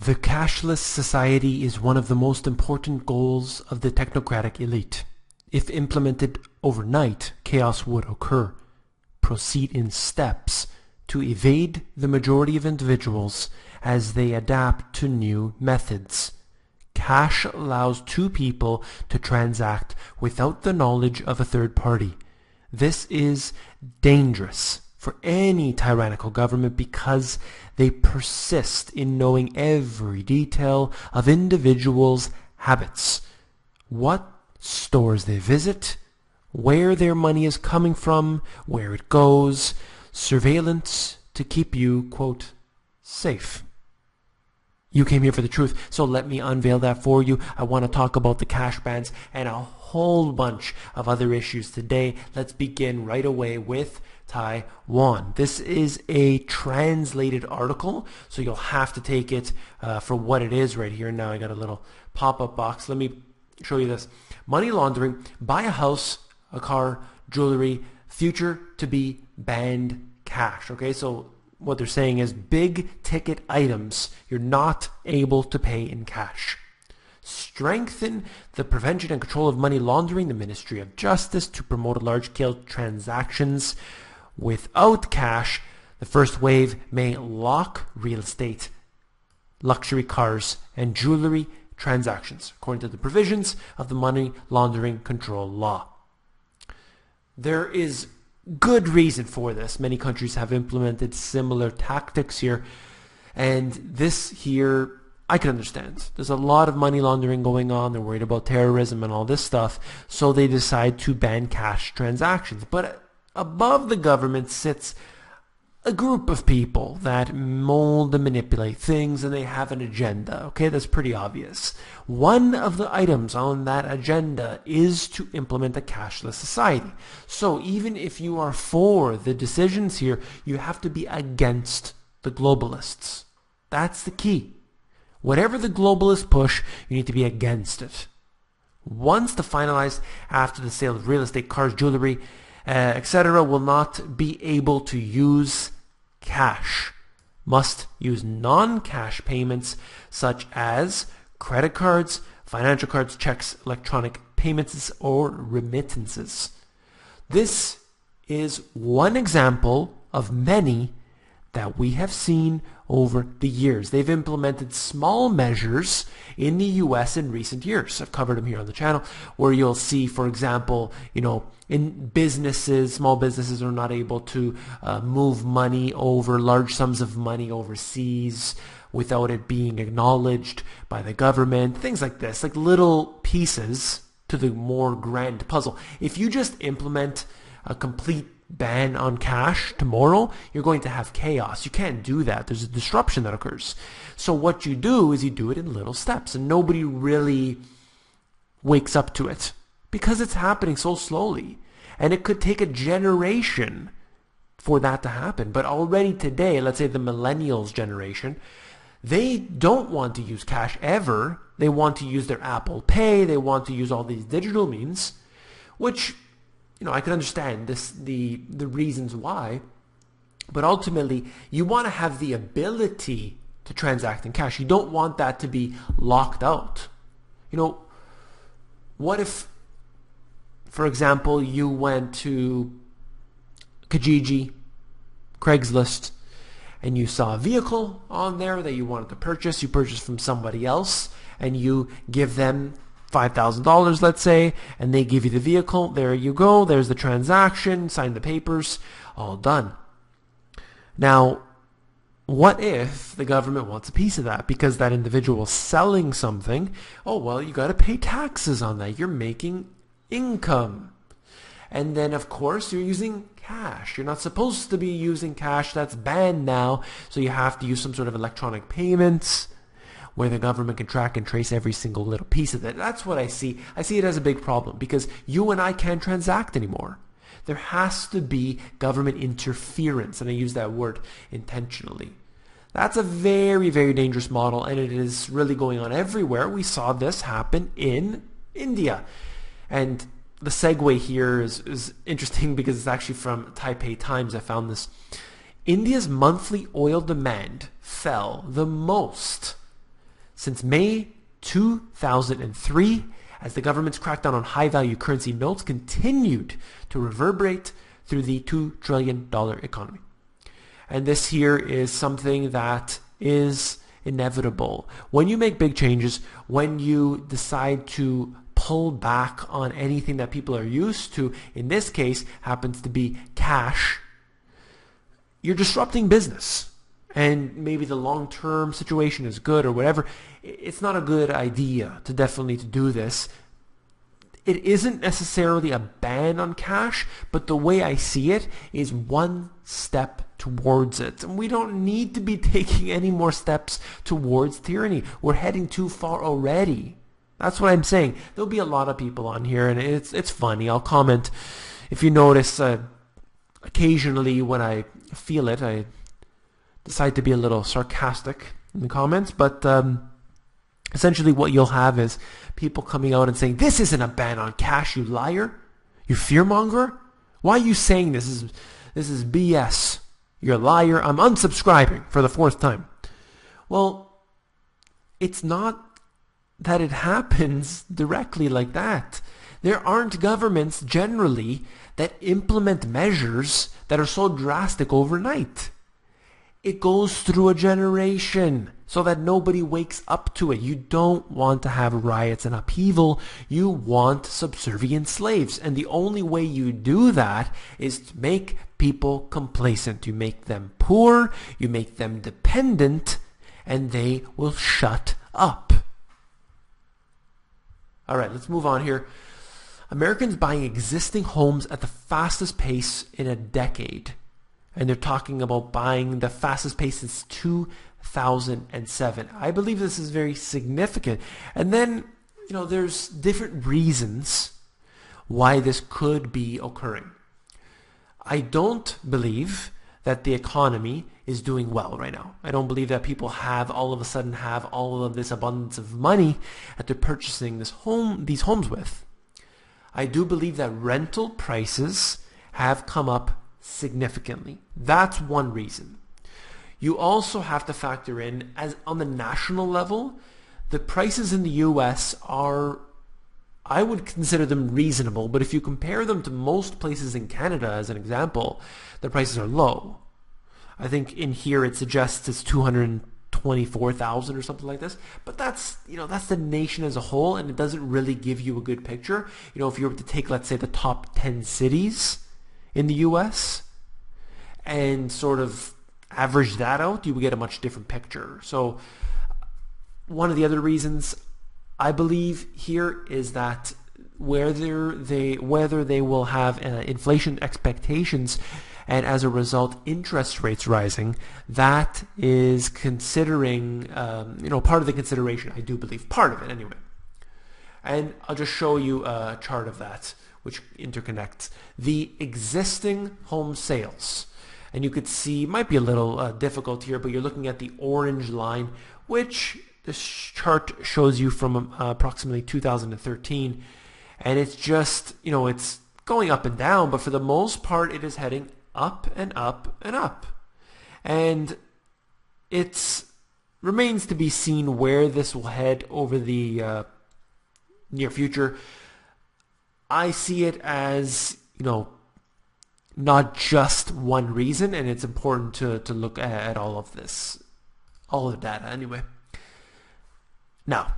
The cashless society is one of the most important goals of the technocratic elite. If implemented overnight, chaos would occur. Proceed in steps to evade the majority of individuals as they adapt to new methods. Cash allows two people to transact without the knowledge of a third party. This is dangerous for any tyrannical government because they persist in knowing every detail of individuals' habits, what stores they visit, where their money is coming from, where it goes, surveillance to keep you, quote, safe. You came here for the truth, so let me unveil that for you. I want to talk about the cash bans and a whole bunch of other issues today. Let's begin right away with Taiwan. This is a translated article, so you'll have to take it for what it is right here. Now I got a little pop-up box. Let me show you this. Money laundering, buy a house, a car, jewelry, future to be banned cash. Okay, so what they're saying is big ticket items you're not able to pay in cash. Strengthen the prevention and control of money laundering, the Ministry of Justice, to promote large-scale transactions without cash. The first wave may lock real estate, luxury cars, and jewelry transactions, according to the provisions of the Money Laundering Control Law. There is good reason for this. Many countries have implemented similar tactics here, and this here I can understand. There's a lot of money laundering going on. They're worried about terrorism and all this stuff, so they decide to ban cash transactions. But above the government sits a group of people that mold and manipulate things, and they have an agenda. Okay, that's pretty obvious. One of the items on that agenda is to implement a cashless society. So even if you are for the decisions here, you have to be against the globalists. That's the key. Whatever the globalists push, you need to be against it. Once the finalized after the sale of real estate, cars, jewelry, etc. will not be able to use cash. Must use non-cash payments such as credit cards, financial cards, checks, electronic payments, or remittances. This is one example of many that we have seen over the years. They've implemented small measures in the US in recent years. I've covered them here on the channel, where you'll see, for example, in businesses, small businesses are not able to move money over large sums of money overseas without it being acknowledged by the government. Things like this, like little pieces to the more grand puzzle. If you just implement a complete ban on cash tomorrow, you're going to have chaos. You can't do that. There's a disruption that occurs. So what you do is you do it in little steps, and nobody really wakes up to it because it's happening so slowly, and it could take a generation for that to happen. But already today, let's say the millennials generation, they don't want to use cash ever. They want to use their Apple Pay. They want to use all these digital means, which I can understand the reasons why, but ultimately you want to have the ability to transact in cash. You don't want that to be locked out. What if, for example, you went to Kijiji, Craigslist, and you saw a vehicle on there that you wanted to purchase. You purchased from somebody else, and you give them $5,000, let's say, and they give you the vehicle. There you go. There's the transaction. Sign the papers. All done. Now, what if the government wants a piece of that because that individual is selling something? Oh, well, you got to pay taxes on that. You're making income. And then, of course, you're using cash. You're not supposed to be using cash. That's banned now. So you have to use some sort of electronic payments where the government can track and trace every single little piece of it. That's what I see. I see it as a big problem because you and I can't transact anymore. There has to be government interference, and I use that word intentionally. That's a very, very dangerous model, and it is really going on everywhere. We saw this happen in India. And the segue here is interesting because it's actually from Taipei Times. I found this. India's monthly oil demand fell the most Since May 2003, as the government's crackdown on high-value currency notes continued to reverberate through the $2 trillion economy. And this here is something that is inevitable. When you make big changes, when you decide to pull back on anything that people are used to, in this case happens to be cash, you're disrupting business. And maybe the long-term situation is good or whatever. It's not a good idea to definitely to do this. It isn't necessarily a ban on cash, but the way I see it is one step towards it. And we don't need to be taking any more steps towards tyranny. We're heading too far already. That's what I'm saying. There'll be a lot of people on here, and it's funny. I'll comment. If you notice, occasionally when I feel it, I decide to be a little sarcastic in the comments, but essentially what you'll have is people coming out and saying, this isn't a ban on cash, you liar, you fearmonger. Why are you saying this? This is BS. You're a liar. I'm unsubscribing for the 4th time. Well, it's not that it happens directly like that. There aren't governments generally that implement measures that are so drastic overnight. It goes through a generation so that nobody wakes up to it. You don't want to have riots and upheaval. You want subservient slaves. And the only way you do that is to make people complacent. You make them poor, you make them dependent, and they will shut up. All right, let's move on here. Americans buying existing homes at the fastest pace in a decade. And they're talking about buying the fastest pace since 2007. I believe this is very significant. And then, there's different reasons why this could be occurring. I don't believe that the economy is doing well right now. I don't believe that people all of a sudden have all of this abundance of money that they're purchasing these homes with. I do believe that rental prices have come up significantly. That's one reason. You also have to factor in, as on the national level, the prices in the US are, I would consider them reasonable, but if you compare them to most places in Canada, as an example, the prices are low. I think in here it suggests it's 224,000 or something like this, but that's the nation as a whole, and it doesn't really give you a good picture. If you were to take, let's say, the top 10 cities in the US and sort of average that out, you would get a much different picture. So one of the other reasons I believe here is that whether they will have inflation expectations and as a result interest rates rising, that is considering part of the consideration. I do believe part of it anyway. And I'll just show you a chart of that which interconnects the existing home sales. And you could see, might be a little difficult here, but you're looking at the orange line, which this chart shows you from approximately 2013. And it's just, it's going up and down, but for the most part, it is heading up and up and up. And it remains to be seen where this will head over the near future. I see it as, not just one reason, and it's important to look at all of this, all of the data anyway. Now,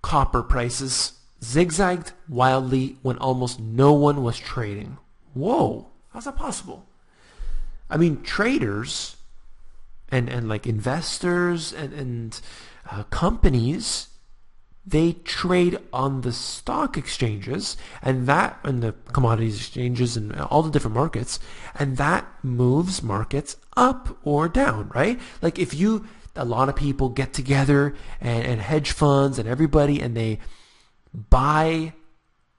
copper prices zigzagged wildly when almost no one was trading. Whoa, how's that possible? I mean, traders and like investors and companies, they trade on the stock exchanges and the commodities exchanges and all the different markets, and that moves markets up or down, right? Like if a lot of people get together and hedge funds and everybody, and they buy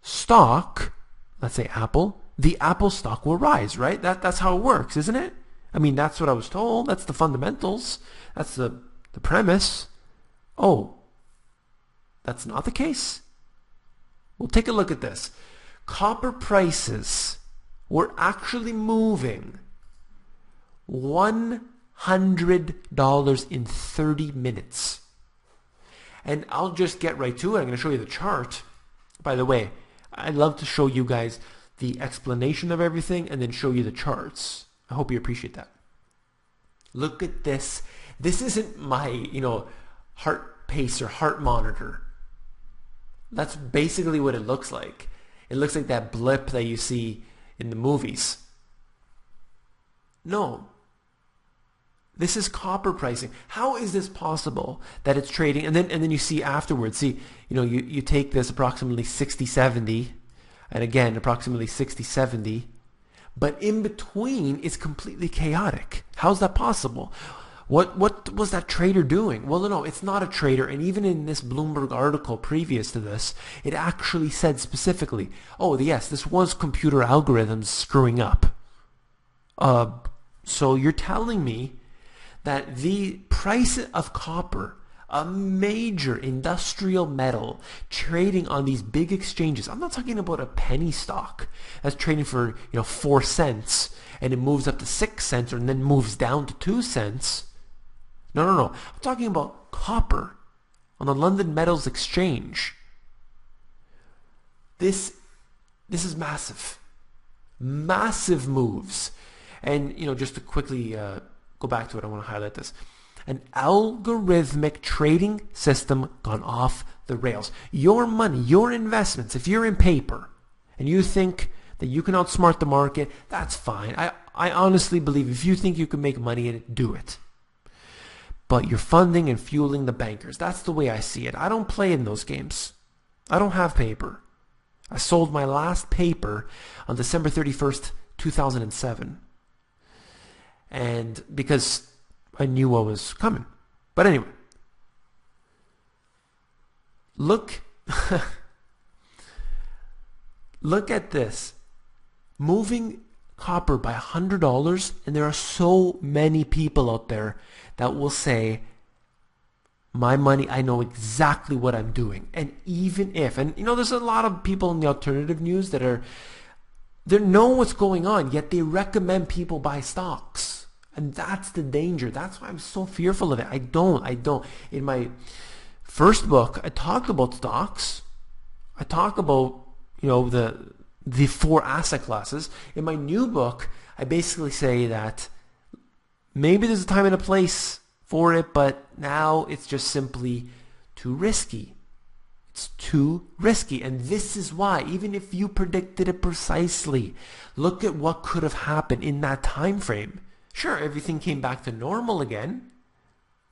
stock, let's say Apple, the Apple stock will rise, right? That's how it works, isn't it? I mean, that's what I was told. That's the fundamentals. That's the premise. Oh, that's not the case? Well, take a look at this. Copper prices were actually moving 1 $100 in 30 minutes. And I'll just get right to it. I'm going to show you the chart. By the way, I love to show you guys the explanation of everything and then show you the charts. I hope you appreciate that. Look at this. This isn't my, heart pace or heart monitor. That's basically what it looks like. It looks like that blip that you see in the movies. No. This is copper pricing. How is this possible that it's trading? And then you see afterwards, you take this approximately 60-70, and again, approximately 60-70, but in between, it's completely chaotic. How's that possible? What was that trader doing? Well, no, it's not a trader. And even in this Bloomberg article previous to this, it actually said specifically, oh, yes, this was computer algorithms screwing up. So you're telling me that the price of copper, a major industrial metal trading on these big exchanges, I'm not talking about a penny stock that's trading for 4 cents and it moves up to 6 cents and then moves down to 2 cents. No. I'm talking about copper on the London Metals Exchange. This is massive. Massive moves. And, just to quickly go back to it, I want to highlight this. An algorithmic trading system gone off the rails. Your money, your investments, if you're in paper and you think that you can outsmart the market, that's fine. I honestly believe if you think you can make money in it, do it. But you're funding and fueling the bankers. That's the way I see it. I don't play in those games. I don't have paper. I sold my last paper on December 31st, 2007. And because I knew what was coming. But anyway, look at this. Moving copper by $100, and there are so many people out there that will say, my money, I know exactly what I'm doing. And even if, and there's a lot of people in the alternative news that they know what's going on, yet they recommend people buy stocks. And that's the danger. That's why I'm so fearful of it. I don't. In my first book, I talked about stocks. I talk about, the 4 asset classes. In my new book, I basically say that maybe there's a time and a place for it, but now it's just simply too risky. It's too risky. And this is why, even if you predicted it precisely, look at what could have happened in that time frame. Sure, everything came back to normal again,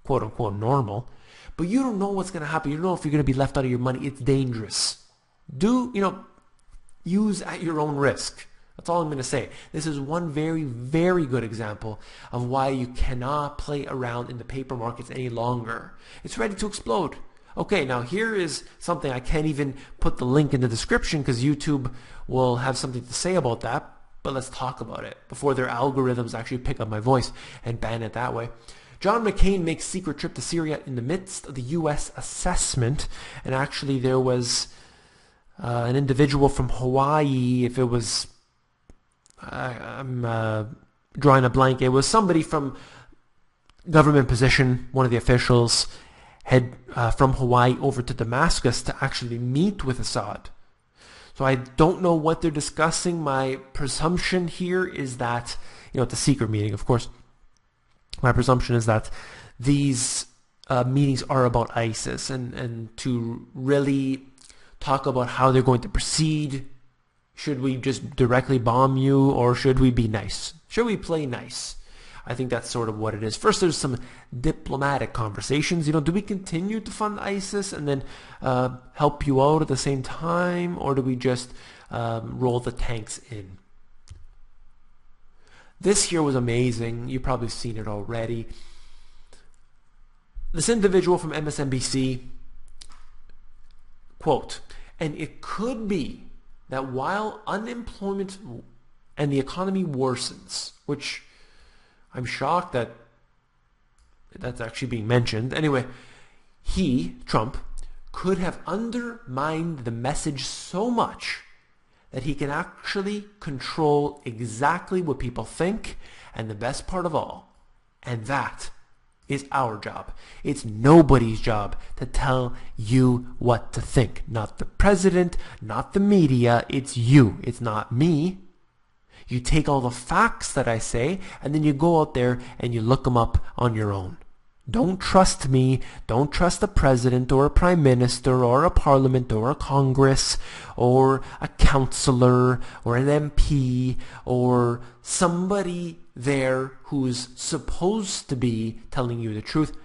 quote unquote normal, but you don't know what's going to happen. You don't know if you're going to be left out of your money. It's dangerous. Use at your own risk. That's all I'm going to say. This is one very, very good example of why you cannot play around in the paper markets any longer. It's ready to explode. Okay, now here is something I can't even put the link in the description because YouTube will have something to say about that. But let's talk about it before their algorithms actually pick up my voice and ban it that way. John McCain makes secret trip to Syria in the midst of the U.S. assessment. And actually there was an individual from Hawaii, if it was, I'm drawing a blank, it was somebody from government position, one of the officials, head from Hawaii over to Damascus to actually meet with Assad. So I don't know what they're discussing. My presumption here is that, it's a secret meeting, of course. My presumption is that these meetings are about ISIS and to really talk about how they're going to proceed. Should we just directly bomb you or should we be nice? Should we play nice? I think that's sort of what it is. First, there's some diplomatic conversations. Do we continue to fund ISIS and then help you out at the same time, or do we just roll the tanks in? This here was amazing. You've probably seen it already. This individual from MSNBC, quote, and it could be that while unemployment and the economy worsens, which I'm shocked that that's actually being mentioned. Anyway, he, Trump, could have undermined the message so much that he can actually control exactly what people think, and the best part of all, And that is our job. It's nobody's job to tell you what to think. Not the president, not the media. It's you. It's not me. You take all the facts that I say, and then you go out there and you look them up on your own. Don't trust me. Don't trust a president or a prime minister or a parliament or a congress or a councillor or an MP or somebody there who's supposed to be telling you the truth.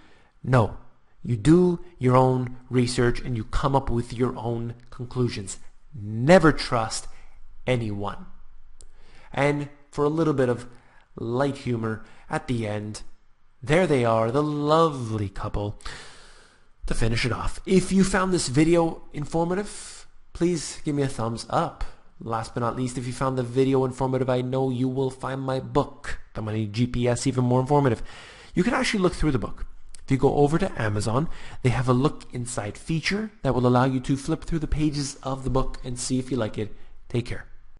No. You do your own research and you come up with your own conclusions. Never trust anyone. And for a little bit of light humor at the end, there they are, the lovely couple, to finish it off. If you found this video informative, please give me a thumbs up. Last but not least, if you found the video informative, I know you will find my book, The Money GPS, even more informative. You can actually look through the book. If you go over to Amazon, they have a look inside feature that will allow you to flip through the pages of the book and see if you like it. Take care.